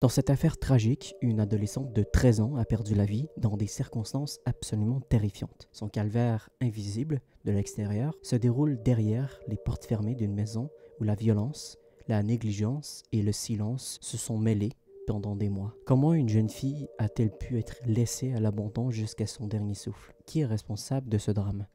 Dans cette affaire tragique, une adolescente de 13 ans a perdu la vie dans des circonstances absolument terrifiantes. Son calvaire invisible de l'extérieur se déroule derrière les portes fermées d'une maison où la violence, la négligence et le silence se sont mêlés pendant des mois. Comment une jeune fille a-t-elle pu être laissée à l'abandon jusqu'à son dernier souffle? Qui est responsable de ce drame?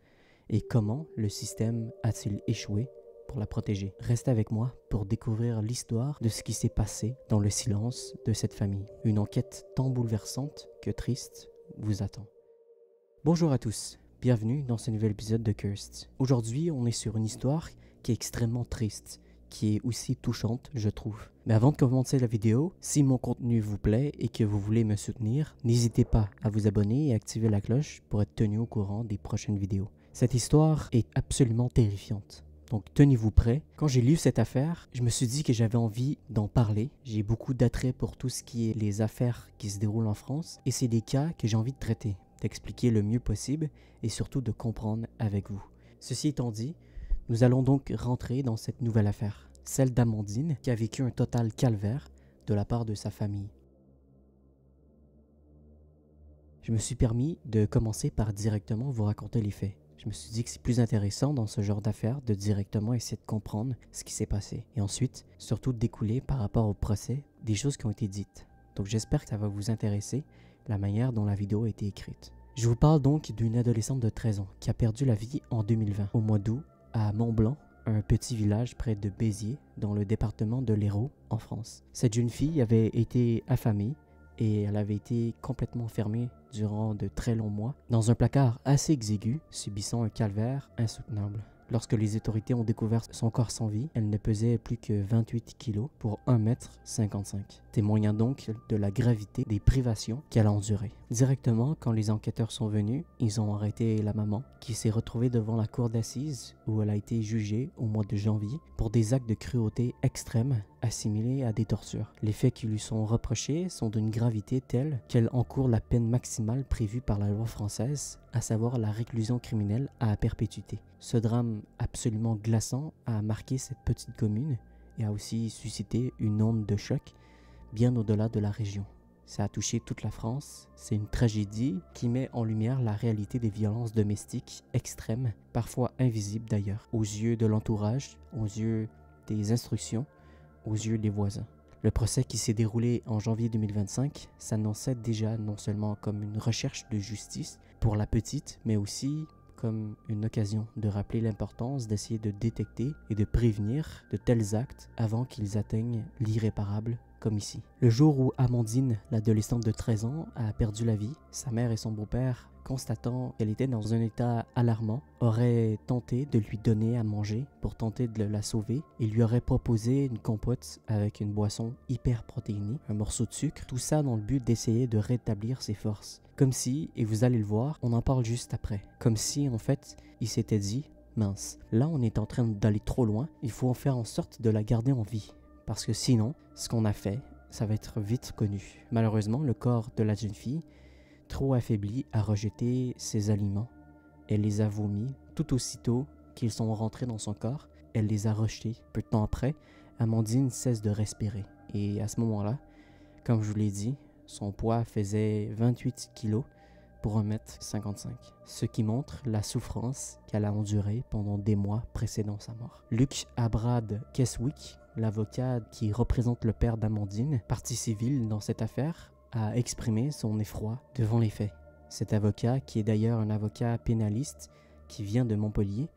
Et comment le système a-t-il échoué pour la protéger? Restez avec moi pour découvrir l'histoire de ce qui s'est passé dans le silence de cette famille. Une enquête tant bouleversante que triste vous attend. Bonjour à tous, bienvenue dans ce nouvel épisode de Cursed. Aujourd'hui, on est sur une histoire qui est extrêmement triste, qui est aussi touchante, je trouve. Mais avant de commencer la vidéo, si mon contenu vous plaît et que vous voulez me soutenir, n'hésitez pas à vous abonner et activer la cloche pour être tenu au courant des prochaines vidéos. Cette histoire est absolument terrifiante. Donc tenez-vous prêts. Quand j'ai lu cette affaire, je me suis dit que j'avais envie d'en parler. J'ai beaucoup d'attrait pour tout ce qui est les affaires qui se déroulent en France et c'est des cas que j'ai envie de traiter, d'expliquer le mieux possible et surtout de comprendre avec vous. Ceci étant dit, nous allons donc rentrer dans cette nouvelle affaire, celle d'Amandine qui a vécu un total calvaire de la part de sa famille. Je me suis permis de commencer par directement vous raconter les faits. Je me suis dit que c'est plus intéressant dans ce genre d'affaires de directement essayer de comprendre ce qui s'est passé. Et ensuite, surtout de découler par rapport au procès des choses qui ont été dites. Donc j'espère que ça va vous intéresser, la manière dont la vidéo a été écrite. Je vous parle donc d'une adolescente de 13 ans qui a perdu la vie en 2020, au mois d'août, à Mont-Blanc, un petit village près de Béziers, dans le département de l'Hérault, en France. Cette jeune fille avait été affamée et elle avait été complètement fermée durant de très longs mois, dans un placard assez exigu, subissant un calvaire insoutenable. Lorsque les autorités ont découvert son corps sans vie, elle ne pesait plus que 28 kilos pour 1,55 m, témoignant donc de la gravité des privations qu'elle a endurées. Directement, quand les enquêteurs sont venus, ils ont arrêté la maman, qui s'est retrouvée devant la cour d'assises où elle a été jugée au mois de janvier pour des actes de cruauté extrême assimilés à des tortures. Les faits qui lui sont reprochés sont d'une gravité telle qu'elle encourt la peine maximale prévue par la loi française, à savoir la réclusion criminelle à perpétuité. Ce drame absolument glaçant a marqué cette petite commune et a aussi suscité une onde de choc bien au-delà de la région. Ça a touché toute la France, c'est une tragédie qui met en lumière la réalité des violences domestiques extrêmes, parfois invisibles d'ailleurs, aux yeux de l'entourage, aux yeux des instructions, aux yeux des voisins. Le procès qui s'est déroulé en janvier 2025 s'annonçait déjà non seulement comme une recherche de justice pour la petite, mais aussi comme une occasion de rappeler l'importance d'essayer de détecter et de prévenir de tels actes avant qu'ils atteignent l'irréparable, comme ici. Le jour où Amandine, l'adolescente de 13 ans, a perdu la vie, sa mère et son beau-père, constatant qu'elle était dans un état alarmant, auraient tenté de lui donner à manger pour tenter de la sauver et lui auraient proposé une compote avec une boisson hyper protéinée, un morceau de sucre, tout ça dans le but d'essayer de rétablir ses forces. Comme si, et vous allez le voir, on en parle juste après, comme si en fait il s'était dit « mince, là on est en train d'aller trop loin, il faut en faire en sorte de la garder en vie, parce que sinon, ce qu'on a fait, ça va être vite connu. » Malheureusement, le corps de la jeune fille, trop affaiblie, a rejeté ses aliments. Elle les a vomis tout aussitôt qu'ils sont rentrés dans son corps. Elle les a rejetés. Peu de temps après, Amandine cesse de respirer. Et à ce moment-là, comme je vous l'ai dit, son poids faisait 28 kilos pour 1,55 m, ce qui montre la souffrance qu'elle a endurée pendant des mois précédant sa mort. Luc Abrad Keswick, l'avocat qui représente le père d'Amandine, partie civile dans cette affaire, a exprimé son effroi devant les faits. Cet avocat, qui est d'ailleurs un avocat pénaliste qui vient de Montpellier,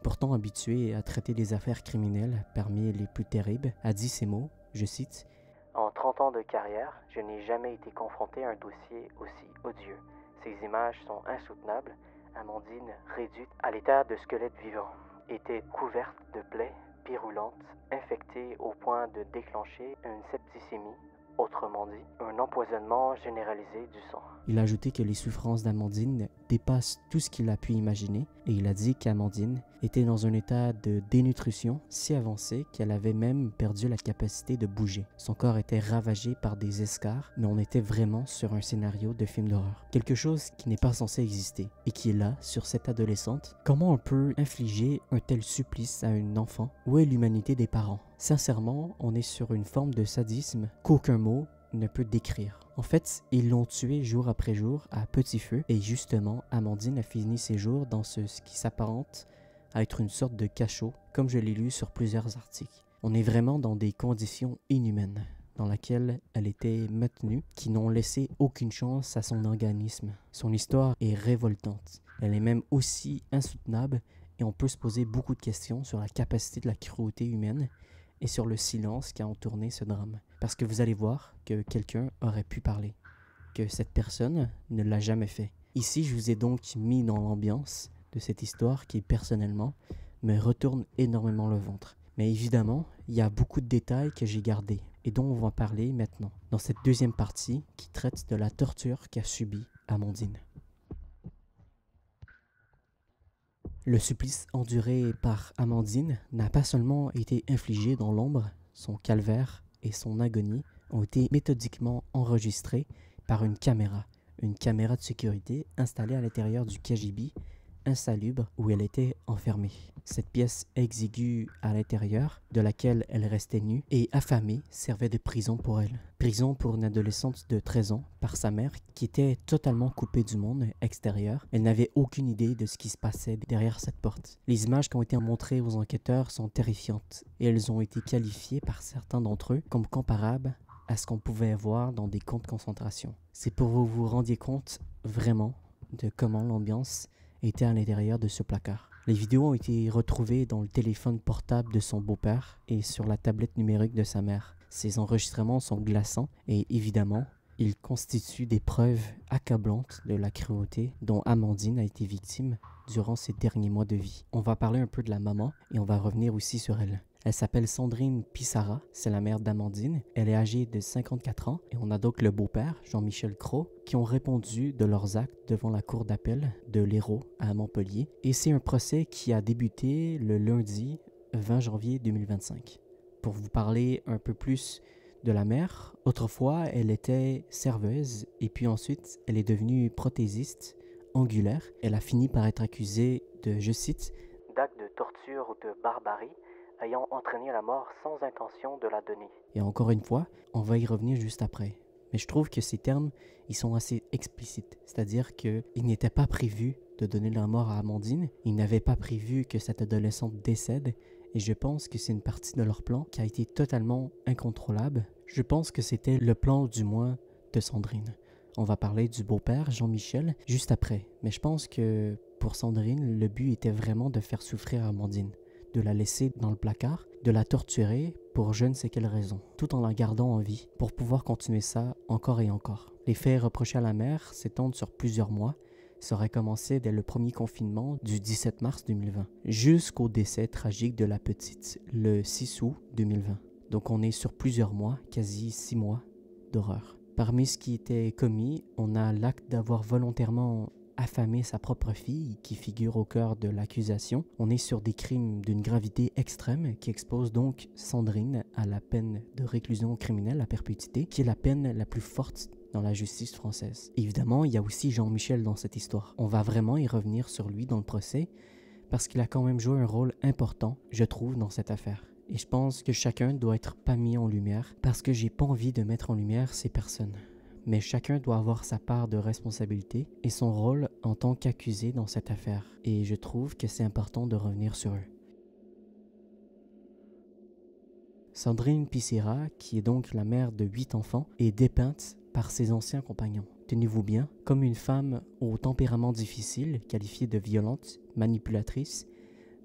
pourtant habitué à traiter des affaires criminelles parmi les plus terribles, a dit ces mots, je cite, « En 30 ans de carrière, je n'ai jamais été confronté à un dossier aussi odieux. Ces images sont insoutenables. Amandine, réduite à l'état de squelette vivant, était couverte de plaies purulentes, infectée au point de déclencher une septicémie, autrement dit, un empoisonnement généralisé du sang. » Il a ajouté que les souffrances d'Amandine dépassent tout ce qu'il a pu imaginer et il a dit qu'Amandine était dans un état de dénutrition si avancé qu'elle avait même perdu la capacité de bouger. Son corps était ravagé par des escarres, mais on était vraiment sur un scénario de film d'horreur. Quelque chose qui n'est pas censé exister et qui est là, sur cette adolescente. Comment on peut infliger un tel supplice à un enfant? Où est l'humanité des parents? Sincèrement, on est sur une forme de sadisme qu'aucun mot ne peut décrire. En fait, ils l'ont tuée jour après jour à petit feu et justement, Amandine a fini ses jours dans ce qui s'apparente à être une sorte de cachot, comme je l'ai lu sur plusieurs articles. On est vraiment dans des conditions inhumaines dans lesquelles elle était maintenue, qui n'ont laissé aucune chance à son organisme. Son histoire est révoltante. Elle est même aussi insoutenable et on peut se poser beaucoup de questions sur la capacité de la cruauté humaine et sur le silence qui a entouré ce drame. Parce que vous allez voir que quelqu'un aurait pu parler, que cette personne ne l'a jamais fait. Ici, je vous ai donc mis dans l'ambiance de cette histoire qui, personnellement, me retourne énormément le ventre. Mais évidemment, il y a beaucoup de détails que j'ai gardés et dont on va parler maintenant, dans cette deuxième partie qui traite de la torture qu'a subie Amandine. Le supplice enduré par Amandine n'a pas seulement été infligé dans l'ombre, son calvaire et son agonie ont été méthodiquement enregistrés par une caméra de sécurité installée à l'intérieur du KGB insalubre où elle était enfermée. Cette pièce exiguë à l'intérieur, de laquelle elle restait nue et affamée, servait de prison pour elle. Prison pour une adolescente de 13 ans par sa mère qui était totalement coupée du monde extérieur. Elle n'avait aucune idée de ce qui se passait derrière cette porte. Les images qui ont été montrées aux enquêteurs sont terrifiantes et elles ont été qualifiées par certains d'entre eux comme comparables à ce qu'on pouvait voir dans des camps de concentration. C'est pour que vous vous rendiez compte vraiment de comment l'ambiance était à l'intérieur de ce placard. Les vidéos ont été retrouvées dans le téléphone portable de son beau-père et sur la tablette numérique de sa mère. Ces enregistrements sont glaçants et évidemment, ils constituent des preuves accablantes de la cruauté dont Amandine a été victime durant ses derniers mois de vie. On va parler un peu de la maman et on va revenir aussi sur elle. Elle s'appelle Sandrine Pissarra, c'est la mère d'Amandine. Elle est âgée de 54 ans et on a donc le beau-père, Jean-Michel Cros, qui ont répondu de leurs actes devant la cour d'appel de l'Hérault à Montpellier. Et c'est un procès qui a débuté le lundi 20 janvier 2025. Pour vous parler un peu plus de la mère, autrefois elle était serveuse et puis ensuite elle est devenue prothésiste angulaire. Elle a fini par être accusée de, je cite, d'actes de torture ou de barbarie ayant entraîné la mort sans intention de la donner. Et encore une fois, on va y revenir juste après. Mais je trouve que ces termes, ils sont assez explicites. C'est-à-dire qu'il n'était pas prévu de donner la mort à Amandine. Il n'avait pas prévu que cette adolescente décède. Et je pense que c'est une partie de leur plan qui a été totalement incontrôlable. Je pense que c'était le plan, du moins, de Sandrine. On va parler du beau-père, Jean-Michel, juste après. Mais je pense que pour Sandrine, le but était vraiment de faire souffrir Amandine, de la laisser dans le placard, de la torturer pour je ne sais quelle raison, tout en la gardant en vie, pour pouvoir continuer ça encore et encore. Les faits reprochés à la mère s'étendent sur plusieurs mois. Ça aurait commencé dès le premier confinement du 17 mars 2020, jusqu'au décès tragique de la petite, le 6 août 2020. Donc on est sur plusieurs mois, quasi 6 mois d'horreur. Parmi ce qui était commis, on a l'acte d'avoir volontairement affamé sa propre fille qui figure au cœur de l'accusation. On est sur des crimes d'une gravité extrême qui exposent donc Sandrine à la peine de réclusion criminelle à perpétuité, qui est la peine la plus forte dans la justice française. Évidemment, il y a aussi Jean-Michel dans cette histoire. On va vraiment y revenir sur lui dans le procès parce qu'il a quand même joué un rôle important, je trouve, dans cette affaire. Et je pense que chacun doit être pas mis en lumière parce que j'ai pas envie de mettre en lumière ces personnes. Mais chacun doit avoir sa part de responsabilité et son rôle en tant qu'accusé dans cette affaire. Et je trouve que c'est important de revenir sur eux. Sandrine Pissarra, qui est donc la mère de 8 enfants, est dépeinte par ses anciens compagnons. Tenez-vous bien, comme une femme au tempérament difficile, qualifiée de violente, manipulatrice,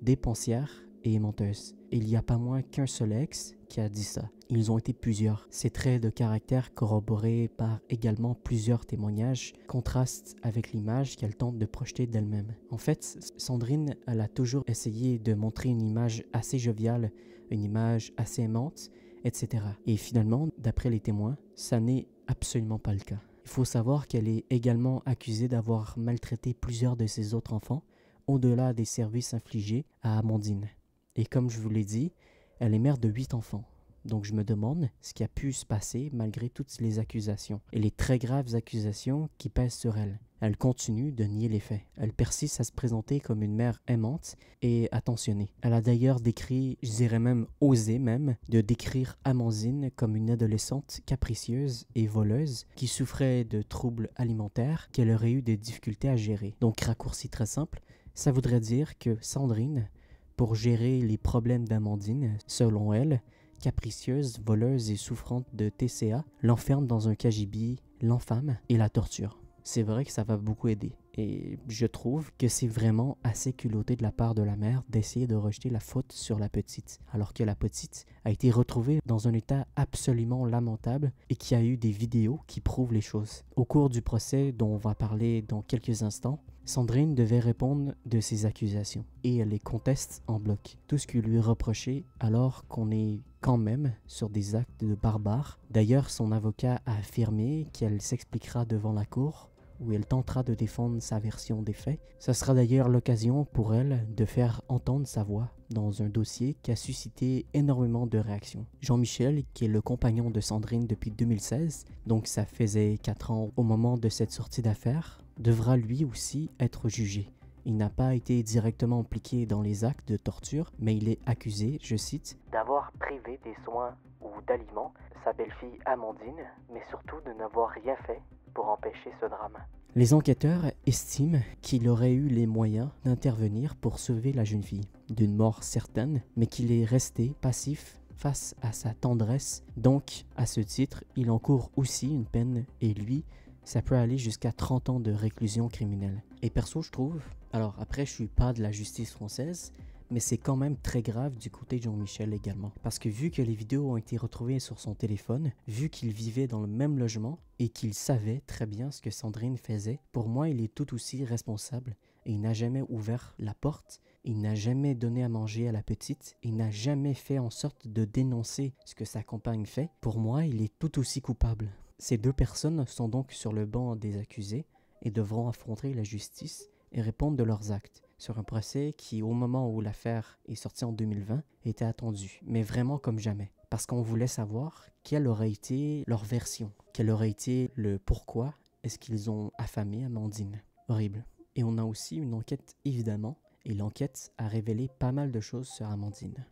dépensière et menteuse. Il n'y a pas moins qu'un seul ex qui a dit ça. Ils ont été plusieurs. Ces traits de caractère corroborés par également plusieurs témoignages contrastent avec l'image qu'elle tente de projeter d'elle-même. En fait, Sandrine, elle a toujours essayé de montrer une image assez joviale, une image assez aimante, etc. Et finalement, d'après les témoins, ça n'est absolument pas le cas. Il faut savoir qu'elle est également accusée d'avoir maltraité plusieurs de ses autres enfants, au-delà des services infligés à Amandine. Et comme je vous l'ai dit, elle est mère de 8 enfants. Donc je me demande ce qui a pu se passer malgré toutes les accusations et les très graves accusations qui pèsent sur elle. Elle continue de nier les faits. Elle persiste à se présenter comme une mère aimante et attentionnée. Elle a d'ailleurs décrit, je dirais même osé même, de décrire Amandine comme une adolescente capricieuse et voleuse qui souffrait de troubles alimentaires qu'elle aurait eu des difficultés à gérer. Donc, raccourci très simple, ça voudrait dire que Sandrine, pour gérer les problèmes d'Amandine, selon elle, capricieuse, voleuse et souffrante de TCA, l'enferme dans un cagibi, l'enfame et la torture. C'est vrai que ça va beaucoup aider. Et je trouve que c'est vraiment assez culotté de la part de la mère d'essayer de rejeter la faute sur la petite, alors que la petite a été retrouvée dans un état absolument lamentable et qu'il y a eu des vidéos qui prouvent les choses. Au cours du procès dont on va parler dans quelques instants, Sandrine devait répondre de ces accusations et elle les conteste en bloc. Tout ce qui lui est reproché alors qu'on est quand même sur des actes de barbares. D'ailleurs, son avocat a affirmé qu'elle s'expliquera devant la cour où elle tentera de défendre sa version des faits. Ce sera d'ailleurs l'occasion pour elle de faire entendre sa voix dans un dossier qui a suscité énormément de réactions. Jean-Michel, qui est le compagnon de Sandrine depuis 2016, donc ça faisait 4 ans au moment de cette sortie d'affaires, devra lui aussi être jugé. Il n'a pas été directement impliqué dans les actes de torture, mais il est accusé, je cite, d'avoir privé des soins ou d'aliments sa belle-fille Amandine, mais surtout de n'avoir rien fait pour empêcher ce drame. Les enquêteurs estiment qu'il aurait eu les moyens d'intervenir pour sauver la jeune fille d'une mort certaine, mais qu'il est resté passif face à sa tendresse. Donc, à ce titre, il encourt aussi une peine et lui, ça peut aller jusqu'à 30 ans de réclusion criminelle. Et perso, je trouve, alors après, je suis pas de la justice française, mais c'est quand même très grave du côté de Jean-Michel également. Parce que vu que les vidéos ont été retrouvées sur son téléphone, vu qu'il vivait dans le même logement et qu'il savait très bien ce que Sandrine faisait, pour moi, il est tout aussi responsable. Et il n'a jamais ouvert la porte, il n'a jamais donné à manger à la petite, il n'a jamais fait en sorte de dénoncer ce que sa compagne fait. Pour moi, il est tout aussi coupable. Ces deux personnes sont donc sur le banc des accusés et devront affronter la justice et répondre de leurs actes sur un procès qui, au moment où l'affaire est sortie en 2020, était attendu, mais vraiment comme jamais. Parce qu'on voulait savoir quelle aurait été leur version, quel aurait été le pourquoi est-ce qu'ils ont affamé Amandine. Horrible. Et on a aussi une enquête, évidemment, et l'enquête a révélé pas mal de choses sur Amandine.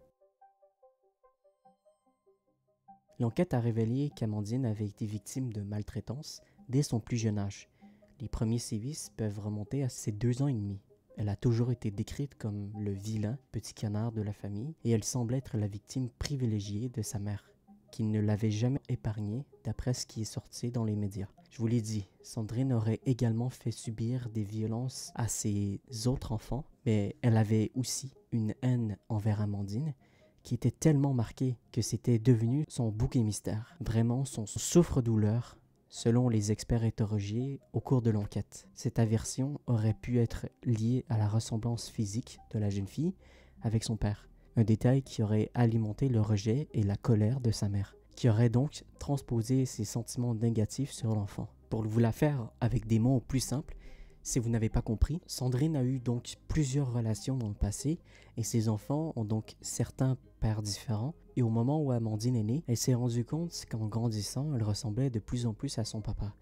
L'enquête a révélé qu'Amandine avait été victime de maltraitance dès son plus jeune âge. Les premiers sévices peuvent remonter à ses 2 ans et demi. Elle a toujours été décrite comme le vilain petit canard de la famille et elle semble être la victime privilégiée de sa mère, qui ne l'avait jamais épargnée d'après ce qui est sorti dans les médias. Je vous l'ai dit, Sandrine aurait également fait subir des violences à ses autres enfants, mais elle avait aussi une haine envers Amandine qui était tellement marquée que c'était devenu son bouc émissaire, vraiment son souffre-douleur, selon les experts interrogés au cours de l'enquête. Cette aversion aurait pu être liée à la ressemblance physique de la jeune fille avec son père, un détail qui aurait alimenté le rejet et la colère de sa mère, qui aurait donc transposé ses sentiments négatifs sur l'enfant. Pour vous la faire avec des mots plus simples, si vous n'avez pas compris, Sandrine a eu donc plusieurs relations dans le passé et ses enfants ont donc certains pères différents. Et au moment où Amandine est née, elle s'est rendue compte qu'en grandissant, elle ressemblait de plus en plus à son papa.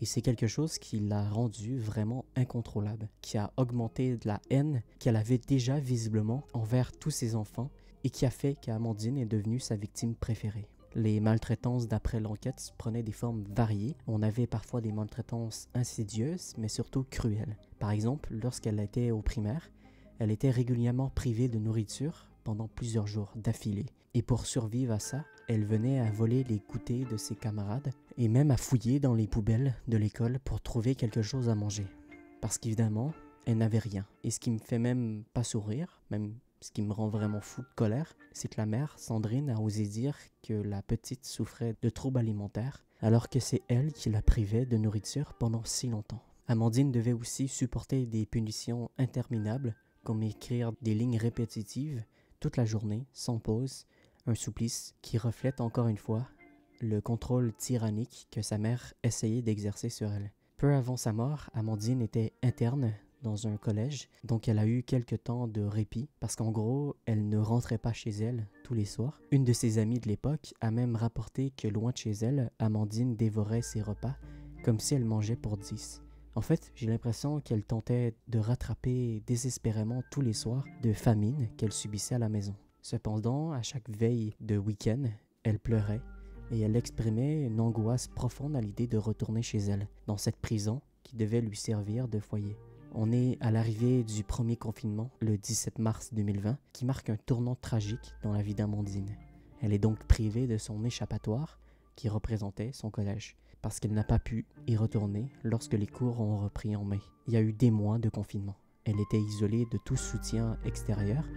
Et c'est quelque chose qui l'a rendue vraiment incontrôlable, qui a augmenté de la haine qu'elle avait déjà visiblement envers tous ses enfants et qui a fait qu'Amandine est devenue sa victime préférée. Les maltraitances d'après l'enquête prenaient des formes variées. On avait parfois des maltraitances insidieuses, mais surtout cruelles. Par exemple, lorsqu'elle était au primaire, elle était régulièrement privée de nourriture pendant plusieurs jours d'affilée. Et pour survivre à ça, elle venait à voler les goûters de ses camarades et même à fouiller dans les poubelles de l'école pour trouver quelque chose à manger. Parce qu'évidemment, elle n'avait rien. Et ce qui me fait même pas sourire, même ce qui me rend vraiment fou de colère, c'est que la mère, Sandrine, a osé dire que la petite souffrait de troubles alimentaires, alors que c'est elle qui la privait de nourriture pendant si longtemps. Amandine devait aussi supporter des punitions interminables, comme écrire des lignes répétitives toute la journée, sans pause, un supplice qui reflète encore une fois le contrôle tyrannique que sa mère essayait d'exercer sur elle. Peu avant sa mort, Amandine était interne dans un collège, donc elle a eu quelques temps de répit parce qu'en gros, elle ne rentrait pas chez elle tous les soirs. Une de ses amies de l'époque a même rapporté que loin de chez elle, Amandine dévorait ses repas comme si elle mangeait pour 10. En fait, j'ai l'impression qu'elle tentait de rattraper désespérément tous les soirs de famine qu'elle subissait à la maison. Cependant, à chaque veille de week-end, elle pleurait et elle exprimait une angoisse profonde à l'idée de retourner chez elle, dans cette prison qui devait lui servir de foyer. On est à l'arrivée du premier confinement, le 17 mars 2020, qui marque un tournant tragique dans la vie d'Amandine. Elle est donc privée de son échappatoire, qui représentait son collège, parce qu'elle n'a pas pu y retourner lorsque les cours ont repris en mai. Il y a eu des mois de confinement. Elle était isolée de tout soutien extérieur.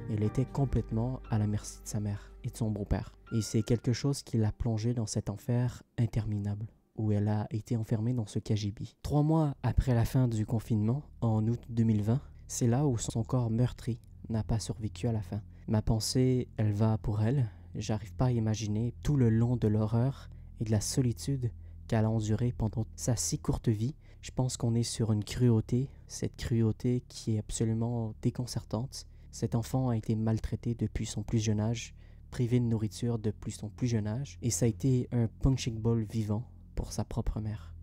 Elle était complètement à la merci de sa mère et de son beau-père. Et c'est quelque chose qui l'a plongée dans cet enfer interminable, où elle a été enfermée dans ce KGB. 3 mois après la fin du confinement, en août 2020, c'est là où son corps meurtri n'a pas survécu à la fin. Ma pensée, elle va pour elle. J'arrive pas à imaginer tout le long de l'horreur et de la solitude qu'elle a enduré pendant sa si courte vie. Je pense qu'on est sur une cruauté, cette cruauté qui est absolument déconcertante. Cet enfant a été maltraité depuis son plus jeune âge, privé de nourriture depuis son plus jeune âge, et ça a été un punching ball vivant pour sa propre mère.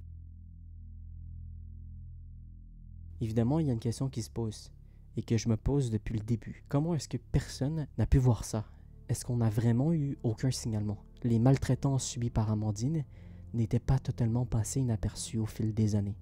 Évidemment, il y a une question qui se pose, et que je me pose depuis le début. Comment est-ce que personne n'a pu voir ça? Est-ce qu'on n'a vraiment eu aucun signalement? Les maltraitances subies par Amandine n'étaient pas totalement passées inaperçues au fil des années.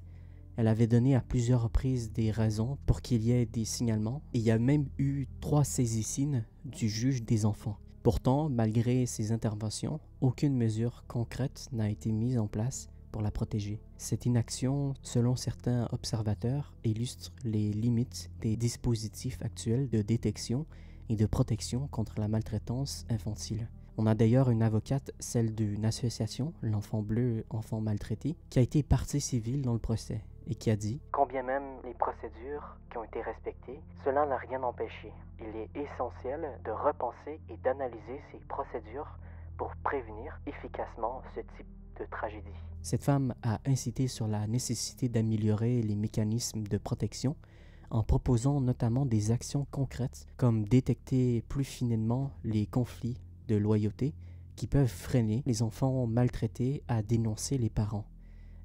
Elle avait donné à plusieurs reprises des raisons pour qu'il y ait des signalements, et il y a même eu 3 saisissines du juge des enfants. Pourtant, malgré ces interventions, aucune mesure concrète n'a été mise en place pour la protéger. Cette inaction, selon certains observateurs, illustre les limites des dispositifs actuels de détection et de protection contre la maltraitance infantile. On a d'ailleurs une avocate, celle d'une association, l'Enfant Bleu, Enfants Maltraités, qui a été partie civile dans le procès et qui a dit « Quand bien même les procédures qui ont été respectées, cela n'a rien empêché. Il est essentiel de repenser et d'analyser ces procédures pour prévenir efficacement ce type de tragédie. » Cette femme a incité sur la nécessité d'améliorer les mécanismes de protection en proposant notamment des actions concrètes comme détecter plus finement les conflits de loyauté qui peuvent freiner les enfants maltraités à dénoncer les parents.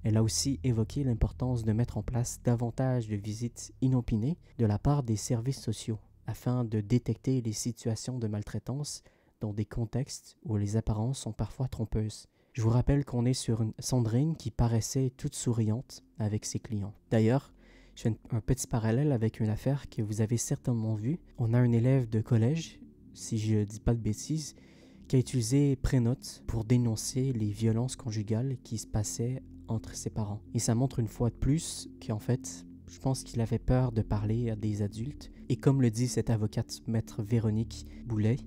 Elle a aussi évoqué l'importance de mettre en place davantage de visites inopinées de la part des services sociaux afin de détecter les situations de maltraitance dans des contextes où les apparences sont parfois trompeuses. Je vous rappelle qu'on est sur une Sandrine qui paraissait toute souriante avec ses clients. D'ailleurs, je fais un petit parallèle avec une affaire que vous avez certainement vue. On a un élève de collège, si je ne dis pas de bêtises, qui a utilisé Prénote pour dénoncer les violences conjugales qui se passaient entre ses parents. Et ça montre une fois de plus qu'en fait, je pense qu'il avait peur de parler à des adultes. Et comme le dit cette avocate, maître Véronique Boulet,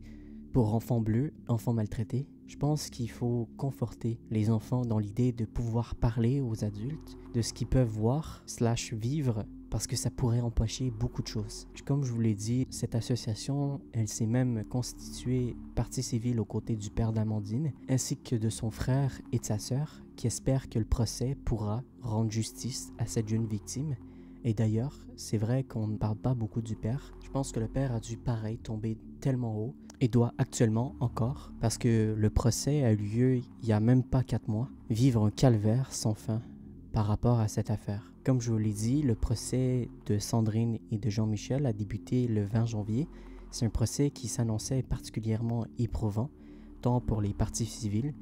pour Enfants Bleus, Enfants Maltraités, je pense qu'il faut conforter les enfants dans l'idée de pouvoir parler aux adultes de ce qu'ils peuvent voir / vivre parce que ça pourrait empêcher beaucoup de choses. Comme je vous l'ai dit, cette association, elle s'est même constituée partie civile aux côtés du père d'Amandine ainsi que de son frère et de sa sœur qui espèrent que le procès pourra rendre justice à cette jeune victime. Et d'ailleurs, c'est vrai qu'on ne parle pas beaucoup du père. Je pense que le père a dû pareil tomber tellement haut et doit actuellement encore, parce que le procès a eu lieu il n'y a même pas 4 mois, vivre un calvaire sans fin par rapport à cette affaire. Comme je vous l'ai dit, le procès de Sandrine et de Jean-Michel a débuté le 20 janvier. C'est un procès qui s'annonçait particulièrement éprouvant, tant pour les parties civiles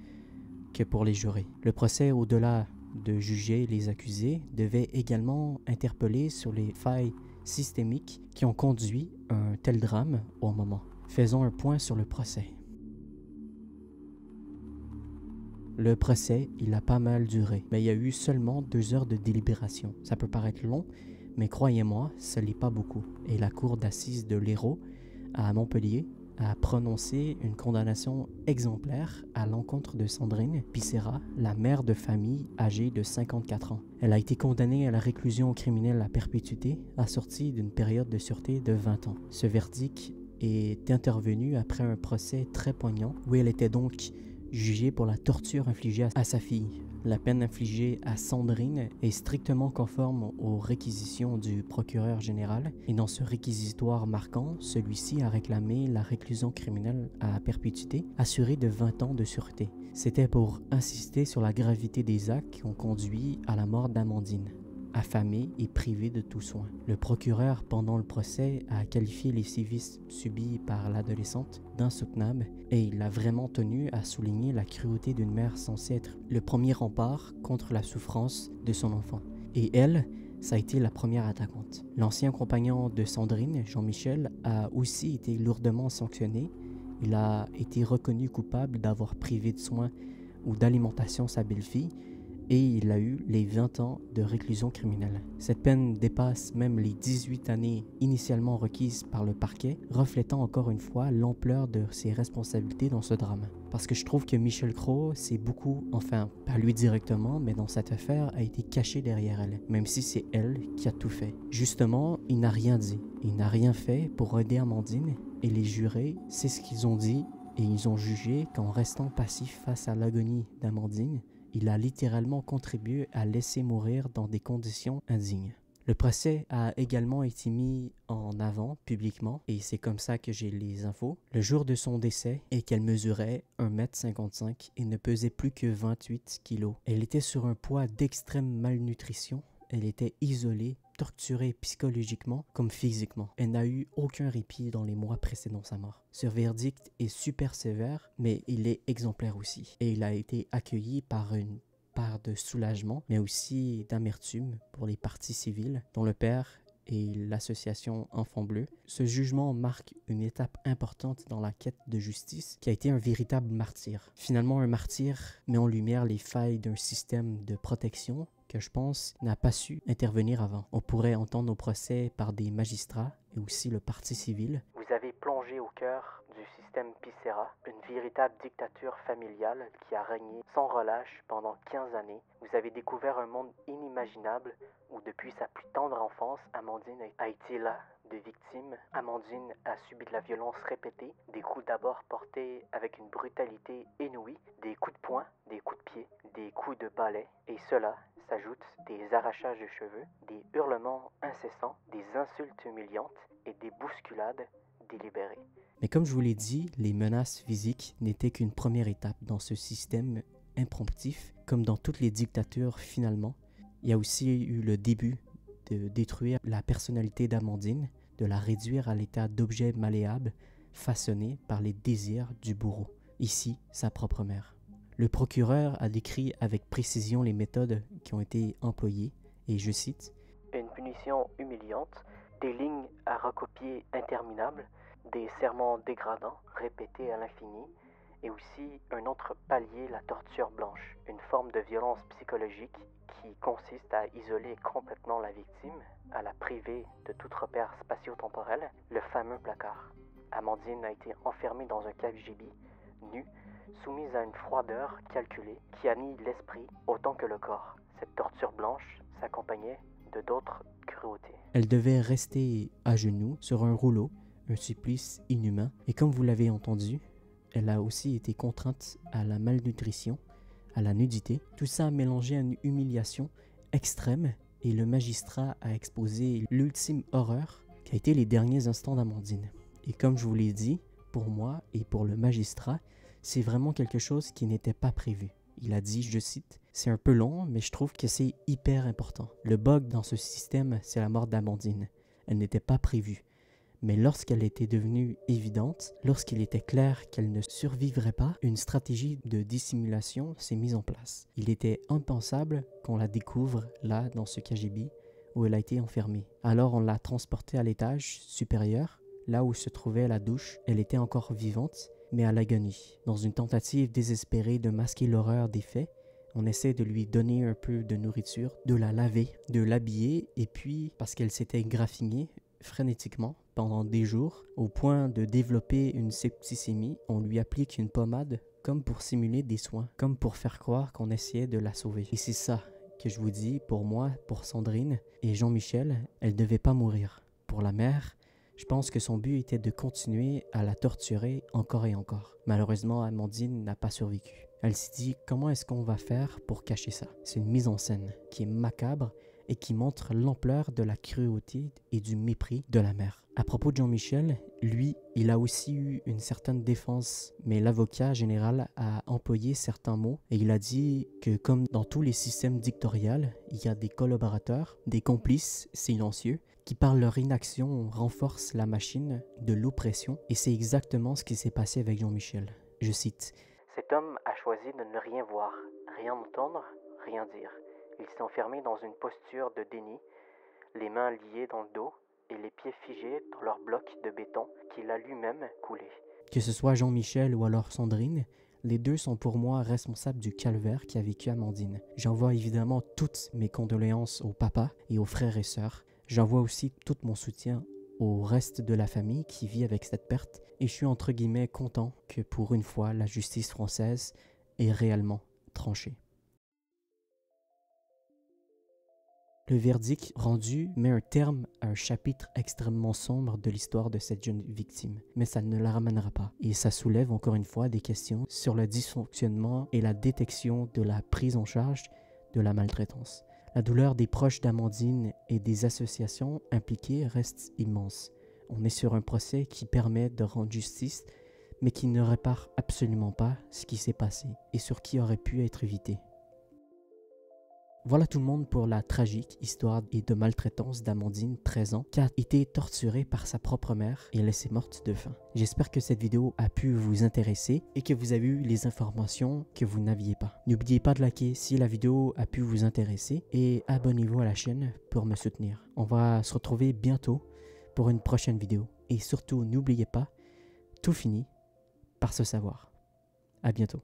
que pour les jurés. Le procès, au-delà de juger les accusés, devait également interpeller sur les failles systémiques qui ont conduit à un tel drame au moment. Faisons un point sur le procès. Le procès, il a pas mal duré, mais il y a eu seulement 2 heures de délibération. Ça peut paraître long, mais croyez-moi, ce n'est pas beaucoup. Et la cour d'assises de l'Hérault à Montpellier a prononcé une condamnation exemplaire à l'encontre de Sandrine Pissera, la mère de famille âgée de 54 ans. Elle a été condamnée à la réclusion criminelle à perpétuité, assortie d'une période de sûreté de 20 ans. Ce verdict est intervenu après un procès très poignant où elle était donc jugée pour la torture infligée à sa fille. La peine infligée à Sandrine est strictement conforme aux réquisitions du procureur général et dans ce réquisitoire marquant, celui-ci a réclamé la réclusion criminelle à perpétuité assurée de 20 ans de sûreté. C'était pour insister sur la gravité des actes qui ont conduit à la mort d'Amandine. affamée et privée de tout soin. Le procureur, pendant le procès, a qualifié les sévices subis par l'adolescente d'insoutenables et il a vraiment tenu à souligner la cruauté d'une mère censée être le premier rempart contre la souffrance de son enfant. Et elle, ça a été la première attaquante. L'ancien compagnon de Sandrine, Jean-Michel, a aussi été lourdement sanctionné. Il a été reconnu coupable d'avoir privé de soins ou d'alimentation sa belle-fille et il a eu les 20 ans de réclusion criminelle. Cette peine dépasse même les 18 années initialement requises par le parquet, reflétant encore une fois l'ampleur de ses responsabilités dans ce drame. Parce que je trouve que Michel Crow s'est beaucoup, enfin pas lui directement, mais dans cette affaire a été caché derrière elle, même si c'est elle qui a tout fait. Justement, il n'a rien dit, il n'a rien fait pour aider Amandine et les jurés, c'est ce qu'ils ont dit et ils ont jugé qu'en restant passif face à l'agonie d'Amandine, il a littéralement contribué à laisser mourir dans des conditions indignes. Le procès a également été mis en avant publiquement et c'est comme ça que j'ai les infos. Le jour de son décès et qu'elle mesurait 1,55 m et ne pesait plus que 28 kg. Elle était sur un poids d'extrême malnutrition. Elle était isolée, torturée psychologiquement comme physiquement. Elle n'a eu aucun répit dans les mois précédant sa mort. Ce verdict est super sévère, mais il est exemplaire aussi. Et il a été accueilli par une part de soulagement, mais aussi d'amertume pour les parties civiles, dont le père et l'association Enfants Bleus. Ce jugement marque une étape importante dans la quête de justice qui a été un véritable martyr. Finalement, un martyr met en lumière les failles d'un système de protection que je pense n'a pas su intervenir avant. On pourrait entendre au procès par des magistrats et aussi le parti civil. Vous avez plongé au cœur du système Picera, une véritable dictature familiale qui a régné sans relâche pendant 15 années. Vous avez découvert un monde inimaginable où depuis sa plus tendre enfance, Amandine a été là de victime. Amandine a subi de la violence répétée, des coups d'abord portés avec une brutalité inouïe, des coups de poing, des coups de pied, des coups de balai, et cela s'ajoutent des arrachages de cheveux, des hurlements incessants, des insultes humiliantes et des bousculades délibérées. Mais comme je vous l'ai dit, les menaces physiques n'étaient qu'une première étape dans ce système impromptif. Comme dans toutes les dictatures finalement, il y a aussi eu le début de détruire la personnalité d'Amandine, de la réduire à l'état d'objet malléable façonné par les désirs du bourreau, ici sa propre mère. Le procureur a décrit avec précision les méthodes qui ont été employées et je cite « Une punition humiliante, des lignes à recopier interminables, des serments dégradants répétés à l'infini et aussi un autre palier, la torture blanche, une forme de violence psychologique qui consiste à isoler complètement la victime, à la priver de tout repère spatio-temporel, le fameux placard. Amandine a été enfermée dans un KGB, nue, soumise à une froideur calculée qui annihile l'esprit autant que le corps. Cette torture blanche s'accompagnait de d'autres cruautés. Elle devait rester à genoux sur un rouleau, un supplice inhumain, et comme vous l'avez entendu, elle a aussi été contrainte à la malnutrition, à la nudité. Tout ça a mélangé à une humiliation extrême et le magistrat a exposé l'ultime horreur qui a été les derniers instants d'Amandine. Et comme je vous l'ai dit, pour moi et pour le magistrat, c'est vraiment quelque chose qui n'était pas prévu. Il a dit, je cite, « C'est un peu long, mais je trouve que c'est hyper important. Le bug dans ce système, c'est la mort d'Amandine. Elle n'était pas prévue. Mais lorsqu'elle était devenue évidente, lorsqu'il était clair qu'elle ne survivrait pas, une stratégie de dissimulation s'est mise en place. Il était impensable qu'on la découvre là, dans ce KGB, où elle a été enfermée. Alors on l'a transportée à l'étage supérieur, là où se trouvait la douche. Elle était encore vivante, mais à l'agonie. Dans une tentative désespérée de masquer l'horreur des faits, on essaie de lui donner un peu de nourriture, de la laver, de l'habiller, et puis, parce qu'elle s'était graffinée frénétiquement pendant des jours, au point de développer une septicémie, on lui applique une pommade comme pour simuler des soins, comme pour faire croire qu'on essayait de la sauver. Et c'est ça que je vous dis, pour moi, pour Sandrine et Jean-Michel, elle ne devait pas mourir. Pour la mère, je pense que son but était de continuer à la torturer encore et encore. Malheureusement, Amandine n'a pas survécu. Elle s'est dit, comment est-ce qu'on va faire pour cacher ça? C'est une mise en scène qui est macabre et qui montre l'ampleur de la cruauté et du mépris de la mère. À propos de Jean-Michel, lui, il a aussi eu une certaine défense, mais l'avocat général a employé certains mots et il a dit que comme dans tous les systèmes dictatoriaux, il y a des collaborateurs, des complices silencieux qui par leur inaction renforcent la machine de l'oppression et c'est exactement ce qui s'est passé avec Jean-Michel. Je cite: Cet homme a choisi de ne rien voir, rien entendre, rien dire. Il s'est enfermé dans une posture de déni, les mains liées dans le dos et les pieds figés dans leur bloc de béton qu'il a lui-même coulé. Que ce soit Jean-Michel ou alors Sandrine, les deux sont pour moi responsables du calvaire qu'a vécu Amandine. J'envoie évidemment toutes mes condoléances au papa et aux frères et sœurs. J'envoie aussi tout mon soutien au reste de la famille qui vit avec cette perte et je suis entre guillemets content que pour une fois la justice française est réellement tranchée. Le verdict rendu met un terme à un chapitre extrêmement sombre de l'histoire de cette jeune victime, mais ça ne la ramènera pas. Et ça soulève encore une fois des questions sur le dysfonctionnement et la détection de la prise en charge de la maltraitance. La douleur des proches d'Amandine et des associations impliquées reste immense. On est sur un procès qui permet de rendre justice, mais qui ne répare absolument pas ce qui s'est passé et sur qui aurait pu être évité. Voilà tout le monde pour la tragique histoire et de maltraitance d'Amandine, 13 ans, qui a été torturée par sa propre mère et laissée morte de faim. J'espère que cette vidéo a pu vous intéresser et que vous avez eu les informations que vous n'aviez pas. N'oubliez pas de liker si la vidéo a pu vous intéresser et abonnez-vous à la chaîne pour me soutenir. On va se retrouver bientôt pour une prochaine vidéo. Et surtout, n'oubliez pas, tout finit par se savoir. À bientôt.